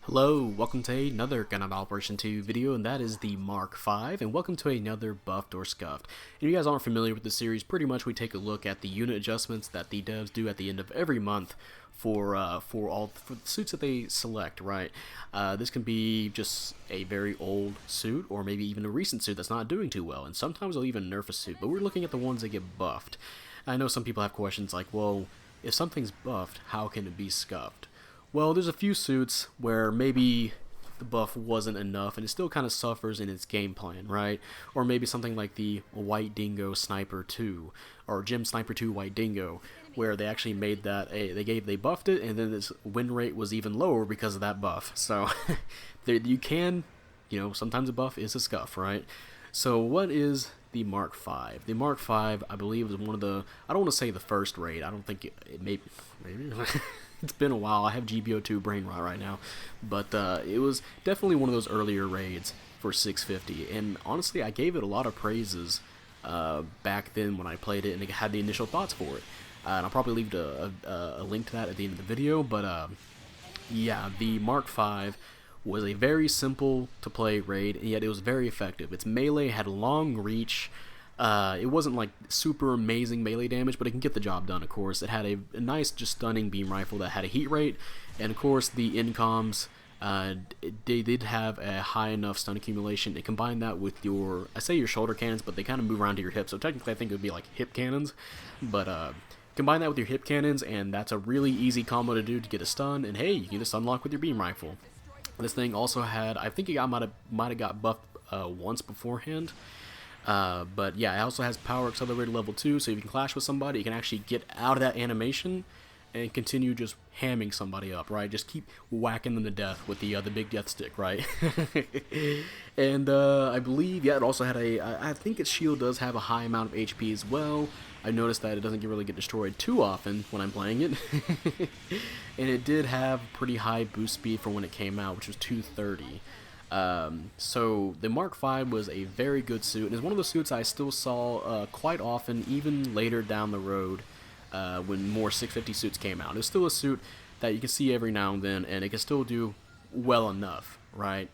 Hello, welcome to another Gundam Operation 2 video, and that is the Mark V, and welcome to another Buffed or Scuffed. If you guys aren't familiar with the series, pretty much we take a look at the unit adjustments that the devs do at the end of every month for the suits that they select, right? This can be just a very old suit, or maybe even a recent suit that's not doing too well, and sometimes they'll even nerf a suit, but we're looking at the ones that get buffed. I know some people have questions like, well, if something's buffed, how can it be scuffed? Well, there's a few suits where maybe the buff wasn't enough and it still kind of suffers in its game plan, right? Or maybe something like the White Dingo Sniper 2 or Gem Sniper 2 White Dingo, where they actually made that they buffed it, and then its win rate was even lower because of that buff. So you can, sometimes a buff is a scuff, right? So what is the Mark V? The Mark V, I believe, is one of the, I don't want to say the first raid. I don't think it maybe it's been a while. I have GBO2 brain rot right now, but it was definitely one of those earlier raids for 650. And honestly, I gave it a lot of praises back then when I played it, and I had the initial thoughts for it. And I'll probably leave a link to that at the end of the video. But yeah, the Mark V was a very simple to play raid, and yet it was very effective. Its melee had long reach. It wasn't like super amazing melee damage, but it can get the job done, of course. It had a nice, just stunning beam rifle that had a heat rate, and of course the incoms, they did have a high enough stun accumulation. It combined that with your, I say your shoulder cannons, but they kind of move around to your hips, so technically I think it would be like hip cannons, but combine that with your hip cannons, and that's a really easy combo to do to get a stun, and hey, you can just unlock with your beam rifle. This thing also had, I think it might have got buffed once beforehand. But yeah, it also has power accelerator level 2, so if you can clash with somebody, you can actually get out of that animation and continue just hamming somebody up, right? Just keep whacking them to death with the big death stick, right? And I believe, yeah, it also had I think its shield does have a high amount of HP as well. I noticed that it doesn't really get destroyed too often when I'm playing it. And it did have pretty high boost speed for when it came out, which was 230. So the Mark V was a very good suit, and it's one of the suits I still saw quite often, even later down the road when more 650 suits came out. It's still a suit that you can see every now and then, and it can still do well enough, right?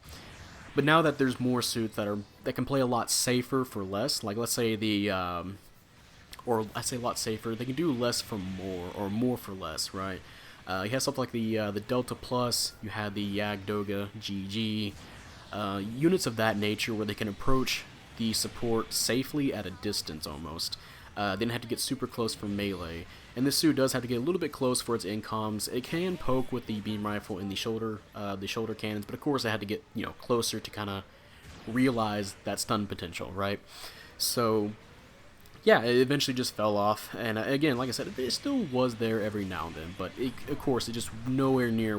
But now that there's more suits that can play a lot safer for less, like let's say or I say a lot safer, they can do less for more, or more for less, right? You have stuff like the Delta Plus, you had the Yagdoga GG, units of that nature where they can approach the support safely at a distance almost. They didn't have to get super close for melee. And this suit does have to get a little bit close for its incoms. It can poke with the beam rifle and the shoulder cannons, but of course it had to get closer to kind of realize that stun potential, right? So yeah, it eventually just fell off, and again, like I said, it still was there every now and then, but of course, it just nowhere near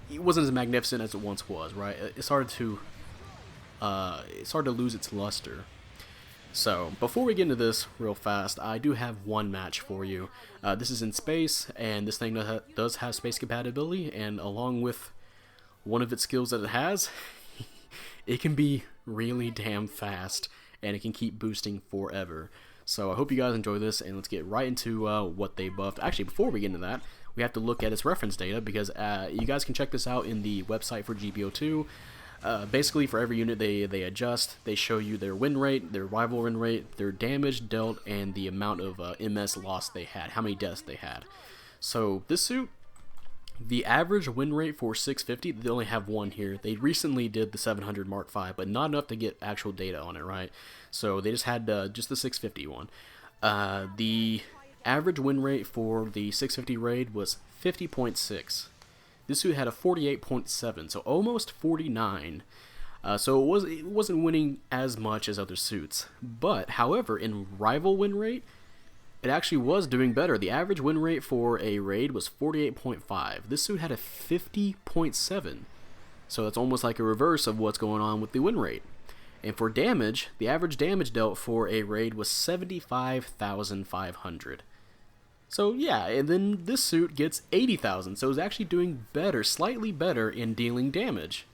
it wasn't as magnificent as it once was, right? It started to lose its luster. So, before we get into this real fast, I do have one match for you. This is in space, and this thing does have space compatibility, and along with one of its skills that it has, it can be really damn fast, and it can keep boosting forever. So I hope you guys enjoy this, and let's get right into what they buffed. Actually, before we get into that, we have to look at its reference data, because you guys can check this out in the website for GBO2. Basically, for every unit they adjust, they show you their win rate, their rival win rate, their damage dealt, and the amount of MS loss they had, how many deaths they had. So this suit, the average win rate for 650, they only have one here. They recently did the 700 Mark V, but not enough to get actual data on it, right? So they just had just the 650 one. The average win rate for the 650 raid was 50.6. This suit had a 48.7, so almost 49. So it wasn't winning as much as other suits. But, however, in rival win rate, it actually was doing better. The average win rate for a raid was 48.5. This suit had a 50.7. So that's almost like a reverse of what's going on with the win rate. And for damage, the average damage dealt for a raid was 75,500. So yeah, and then this suit gets 80,000. So it's actually doing better, slightly better in dealing damage.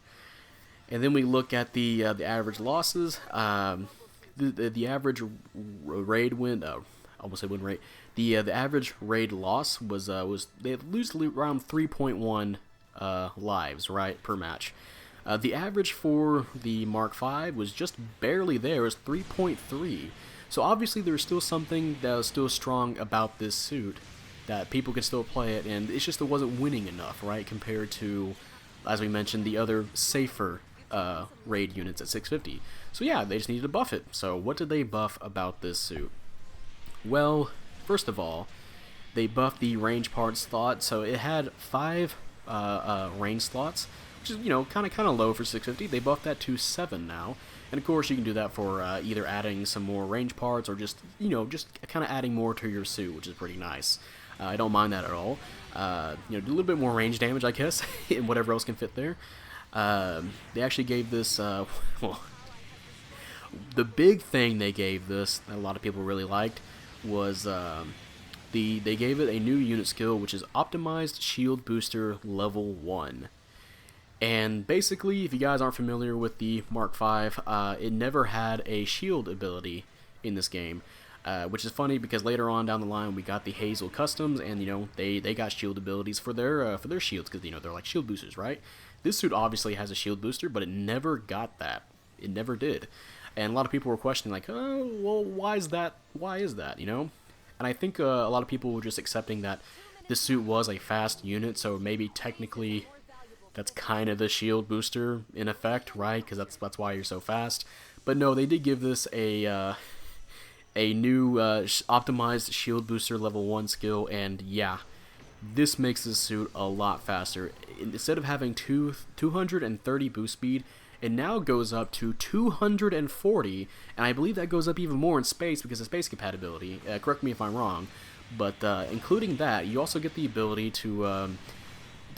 And then we look at the average losses. The average raid win. I almost said win rate. The average raid loss was they lose around 3.1 lives, right, per match. The average for the Mark V was just barely there, it was 3.3. So obviously there's still something that was still strong about this suit, that people can still play it, and it's just it wasn't winning enough, right, compared to, as we mentioned, the other safer raid units at 650. So yeah, they just needed to buff it. So what did they buff about this suit? Well, first of all, they buffed the range part slot, so it had 5 range slots, which is, you know, kind of low for 650. They buffed that to 7 now, and of course you can do that for either adding some more range parts or just, you know, just kind of adding more to your suit, which is pretty nice. I don't mind that at all. You know, do a little bit more range damage, I guess, and whatever else can fit there. They actually gave this, well, the big thing they gave this that a lot of people really liked was they gave it a new unit skill, which is Optimized Shield Booster Level 1. And basically, if you guys aren't familiar with the Mark V, it never had a shield ability in this game, which is funny because later on down the line we got the Hazel Customs, and you know they got shield abilities for their shields, because you know they're like shield boosters, right? This suit obviously has a shield booster, but it never got that. It never did. And a lot of people were questioning, like, oh, well, why is that? Why is that? You know? And I think a lot of people were just accepting that this suit was a fast unit, so maybe technically that's kind of the shield booster in effect, right? Because that's why you're so fast. But no, they did give this a new optimized shield booster level 1 skill, and yeah, this makes this suit a lot faster. Instead of having 230 boost speed, it now goes up to 240, and I believe that goes up even more in space because of space compatibility. Correct me if I'm wrong, but including that, you also get the ability to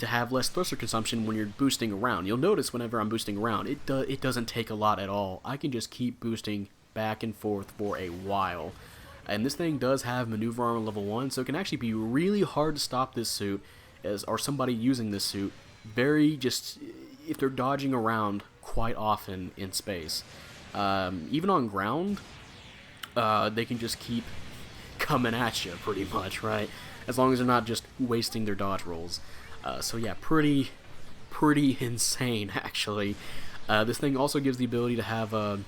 have less thruster consumption when you're boosting around. You'll notice whenever I'm boosting around, it doesn't take a lot at all. I can just keep boosting back and forth for a while. And this thing does have maneuver armor level 1, so it can actually be really hard to stop this suit, or somebody using this suit, if they're dodging around quite often in space. Even on ground, they can just keep coming at you pretty much, right? As long as they're not just wasting their dodge rolls. So yeah, pretty insane actually. This thing also gives the ability to have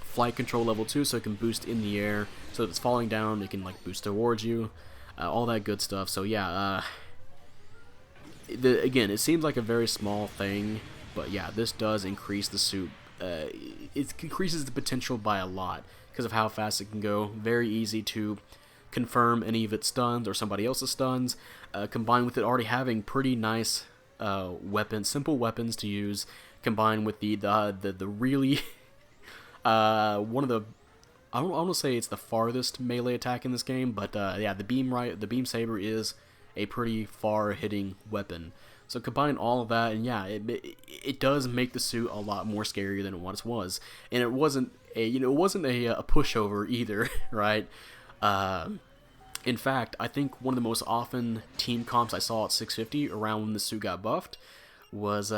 flight control level 2, so it can boost in the air. So if it's falling down, it can like boost towards you. All that good stuff. So yeah, again, it seems like a very small thing, but yeah, this does increase the suit. It increases the potential by a lot because of how fast it can go. Very easy to confirm any of its stuns or somebody else's stuns, combined with it already having pretty nice weapons, simple weapons to use, combined with the really one of the, I don't want to say it's the farthest melee attack in this game, but yeah, the beam saber is a pretty far hitting weapon. So combine all of that, and yeah, it does make the suit a lot more scarier than it once was. And it wasn't a pushover either, right? In fact, I think one of the most often team comps I saw at 650 around when the suit got buffed was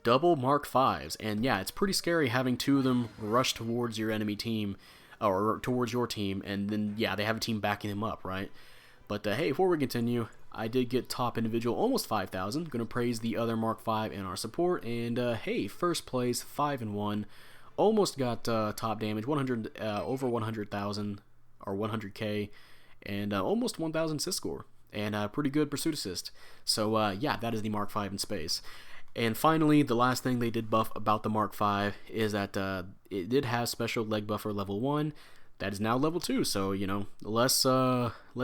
double Mark Vs, and yeah, it's pretty scary having two of them rush towards your enemy team, or towards your team, and then yeah, they have a team backing them up, right? But hey, before we continue, I did get top individual almost 5,000. Gonna praise the other Mark V and our support, and hey, first place 5-1, almost got top damage 100 over 100,000 or 100k, and almost 1,000 assist score, and pretty good pursuit assist. So yeah, that is the Mark V in space. And finally, the last thing they did buff about the Mark V is that it did have special leg buffer level 1. That is now level 2, so you know, less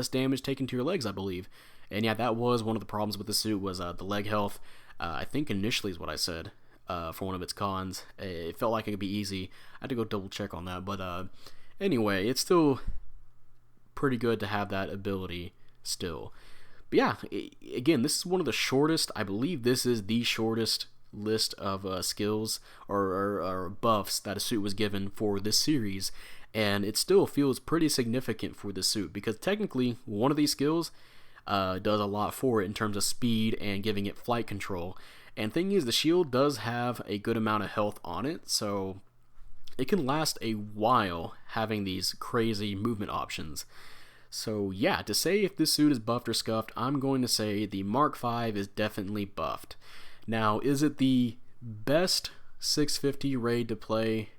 damage taken to your legs, I believe. And yeah, that was one of the problems with the suit, was the leg health. I think initially is what I said for one of its cons. It felt like it could be easy. I had to go double check on that, but anyway, it's still pretty good to have that ability still. But yeah, again, this is one of the shortest, I believe this is the shortest list of skills or buffs that a suit was given for this series, and it still feels pretty significant for the suit, because technically one of these skills does a lot for it in terms of speed and giving it flight control. And thing is, the shield does have a good amount of health on it, so it can last a while having these crazy movement options. So yeah, to say if this suit is buffed or scuffed, I'm going to say the Mark V is definitely buffed. Now, is it the best 650 raid to play?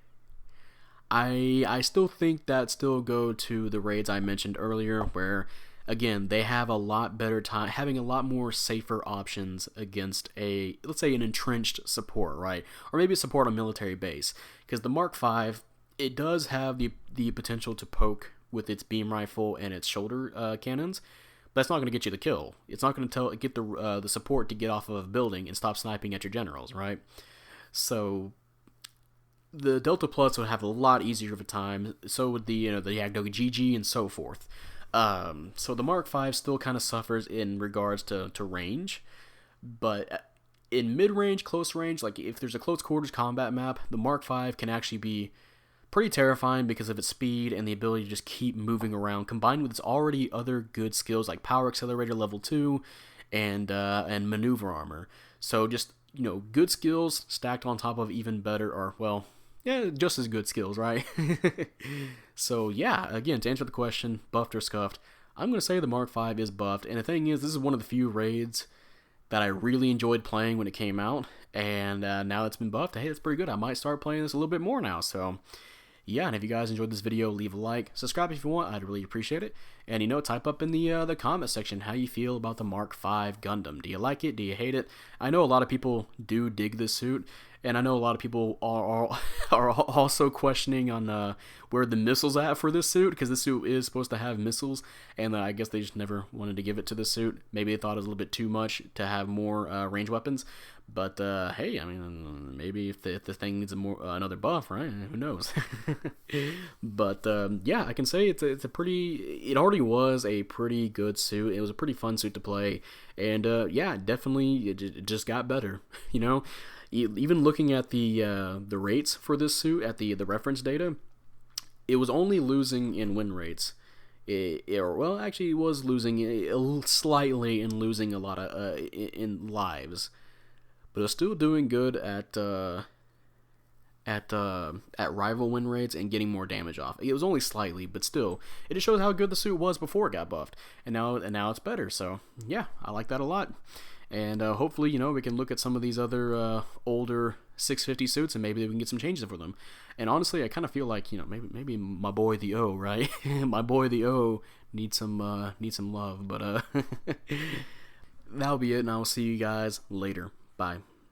I still think that still go to the raids I mentioned earlier, where again they have a lot better time, having a lot more safer options against a, let's say, an entrenched support, right? Or maybe a support on military base, because the Mark V, it does have the potential to poke with its beam rifle and its shoulder cannons, but that's not going to get you the kill. It's not going to get the support to get off of a building and stop sniping at your generals, right? So the Delta Plus would have a lot easier of a time. So would the the Yagdogi GG and so forth. So the Mark V still kind of suffers in regards to range, but in mid-range, close range, like if there's a close quarters combat map, the Mark V can actually be pretty terrifying because of its speed and the ability to just keep moving around, combined with its already other good skills like Power Accelerator level 2 and Maneuver Armor. So just, good skills stacked on top of even better, or, well, yeah, just as good skills, right? So yeah, again, to answer the question, buffed or scuffed, I'm going to say the Mark V is buffed. And the thing is, this is one of the few raids that I really enjoyed playing when it came out, and now it's been buffed. Hey, that's pretty good. I might start playing this a little bit more now. So yeah, and if you guys enjoyed this video, leave a like, subscribe if you want. I'd really appreciate it. And type up in the comment section how you feel about the Mark V Gundam. Do you like it? Do you hate it? I know a lot of people do dig this suit, and I know a lot of people are also questioning on where the missiles at for this suit, because this suit is supposed to have missiles, and I guess they just never wanted to give it to this suit. Maybe they thought it was a little bit too much to have more range weapons. But hey, I mean, maybe if the thing needs another buff, right? Who knows? But yeah, I can say it's a pretty. It already was a pretty good suit. It was a pretty fun suit to play, and yeah, definitely it just got better. Even looking at the rates for this suit at the reference data, it was only losing in win rates. Well, actually, it was losing slightly and losing a lot of in lives. But it was still doing good at rival win rates and getting more damage off. It was only slightly, but still, it just shows how good the suit was before it got buffed, and now it's better. So yeah, I like that a lot. And hopefully, we can look at some of these other older 650 suits, and maybe we can get some changes for them. And honestly, I kind of feel like maybe my boy the O, right? My boy the O needs some love. But that'll be it, and I will see you guys later. Bye.